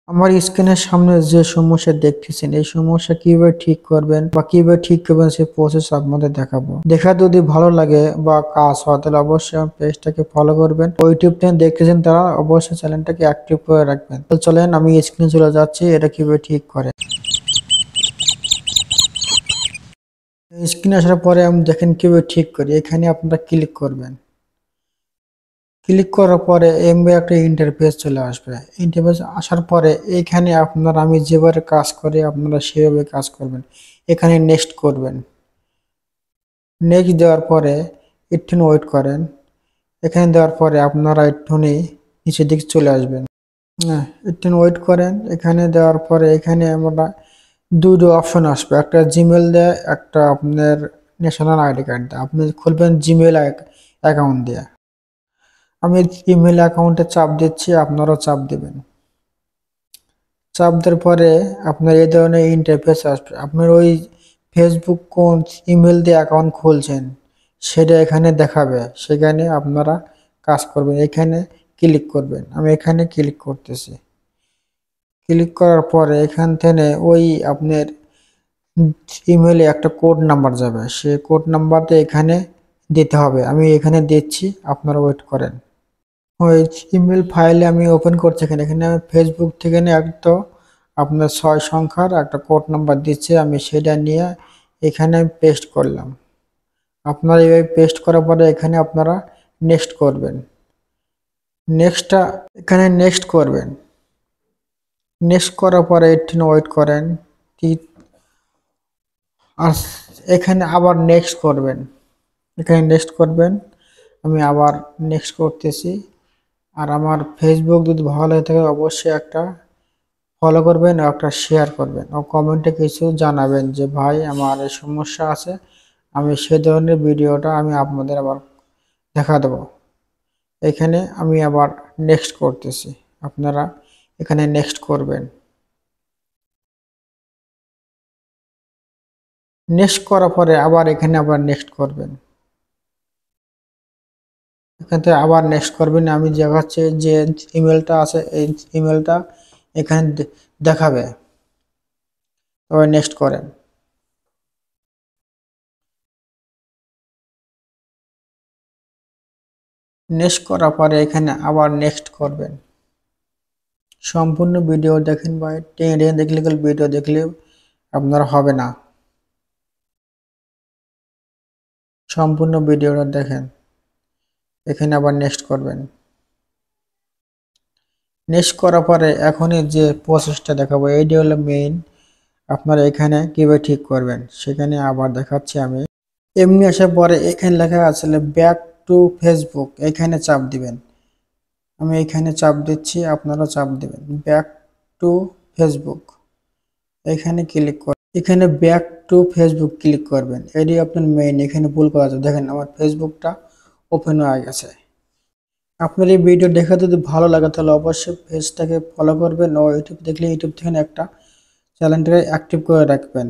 আমার স্ক্রিনের সামনে যে সমস্যা দেখতেছেন এই সমস্যা কিভাবে ঠিক করবেন বা কিভাবে ঠিক করবেন সেই প্রসেস আপনাদের দেখাবো। দেখা যদি ভালো লাগে বা কাজ হয় তাহলে অবশ্যই আমার পেজটাকে ফলো করবেন। ইউটিউব থেকে দেখতেছেন তারা অবশ্যই চ্যানেলটাকে অ্যাক্টিভ করে রাখবেন। তো চলেন আমি স্ক্রিনে চলে যাচ্ছি এটা কিভাবে ঠিক করে। স্ক্রিনে আসার পরে আমি দেখেন কিভাবে ঠিক করি। এখানে আপনারা ক্লিক করবেন। ক্লিক করার পরে এমবি একটা ইন্টারফেস চলে আসবে। ইন্টারফেস আসার পরে এখানে আপনারা আমি যেভাবে কাজ করি আপনারা সেভাবে কাজ করবেন। এখানে নেক্সট করবেন। নেক্সট দেওয়ার পরে একটু ওয়েট করেন। এখানে দেওয়ার পরে আপনারা একটুখানি নিচের দিকে চলে আসবেন। হ্যাঁ, একটু ওয়েট করেন। এখানে দেওয়ার পরে এখানে আমরা দুটো অপশন আসবে, একটা জিমেল দেয়, একটা আপনার ন্যাশনাল আইডি কার্ড দেয়। আপনি খুলবেন জিমেল অ্যাকাউন্ট দিয়ে। আমি ইমেল অ্যাকাউন্টে চাপ দিচ্ছি, আপনারাও চাপ দেবেন। চাপ দেওয়ার পরে আপনার এই ধরনের ইন্টারফেস আসবে। আপনার ওই ফেসবুক কোন ইমেল দিয়ে অ্যাকাউন্ট খুলছেন সেটা এখানে দেখাবে, সেখানে আপনারা কাজ করবেন। এখানে ক্লিক করবেন। আমি এখানে ক্লিক করতেছি। ক্লিক করার পরে এখান থেকে ওই আপনার ইমেলে একটা কোড নাম্বার যাবে, সেই কোড নাম্বারটা এখানে দিতে হবে। আমি এখানে দিচ্ছি, আপনারা ওয়েট করেন। ওই ইমেল ফাইলে আমি ওপেন করছি। এখানে আমি ফেসবুক থেকে একটা আপনার 6 সংখ্যার একটা কোড নাম্বার দিচ্ছে, আমি সেটা নিয়ে এখানে পেস্ট করলাম। আপনারা এইভাবে পেস্ট করার পরে এখানে আপনারা নেক্সট করবেন। নেক্সটটা এখানে নেক্সট করবেন। নেক্সট করার পরে একটু ওয়েট করেন। আর এখানে আবার নেক্সট করবেন। এখানে নেক্সট করবেন। আমি আবার নেক্সট করতেছি। আর আমার ফেসবুক যদি ভালো লাগে থাকে অবশ্যই একটা ফলো করবেন, একটা শেয়ার করবেন ও কমেন্টে কিছু জানাবেন যে ভাই আমার এই সমস্যা আছে, আমি সে ধরনের ভিডিওটা আমি আপনাদের আবার দেখা দেবো। এখানে আমি আবার নেক্সট করতেছি, আপনারা এখানে নেক্সট করবেন। নেক্সট করার পরে আবার এখানে আবার নেক্সট করবেন। এখান থেকে আবার নেক্সট করবেন। আমি দেখাচ্ছি যে ইমেলটা আছে এই ইমেলটা এখানে দেখাবে, তবে নেক্সট করেন। নেক্সট করার পরে এখানে আবার নেক্সট করবেন। সম্পূর্ণ ভিডিও দেখেন ভাই, টেনে টেনে দেখলে ভিডিও দেখলে আপনার হবে না। সম্পূর্ণ ভিডিওটা দেখেন। এখানে আবার নেক্সট করবেন। নেক্সট করার পরে এখনই যে প্রসেসটা দেখাবো এইটা হলো মেইন। আপনারা এখানে কিভাবে ঠিক করবেন সেখানে আবার দেখাচ্ছি আমি। এমনি আসার পরে এখানে লেখা আছে ব্যাক টু ফেসবুক, এখানে চাপ দিবেন। আমি এখানে চাপ দিচ্ছি, আপনারা চাপ দিবেন। ব্যাক টু ফেসবুক এখানে ক্লিক করবেন। এখানে ব্যাক টু ফেসবুক ক্লিক করবেন। এটি আপনার মেইন। এখানে ভুল করা আছে, দেখেন আমার ফেসবুকটা ওপেন হয়ে গেছে। আপনার এই ভিডিও দেখে যদি ভালো লাগে তাহলে অবশ্যই পেজটাকে ফলো করবেন ও ইউটিউব দেখলে ইউটিউব থেকে একটা চ্যানেলটাকে অ্যাক্টিভ করে রাখবেন।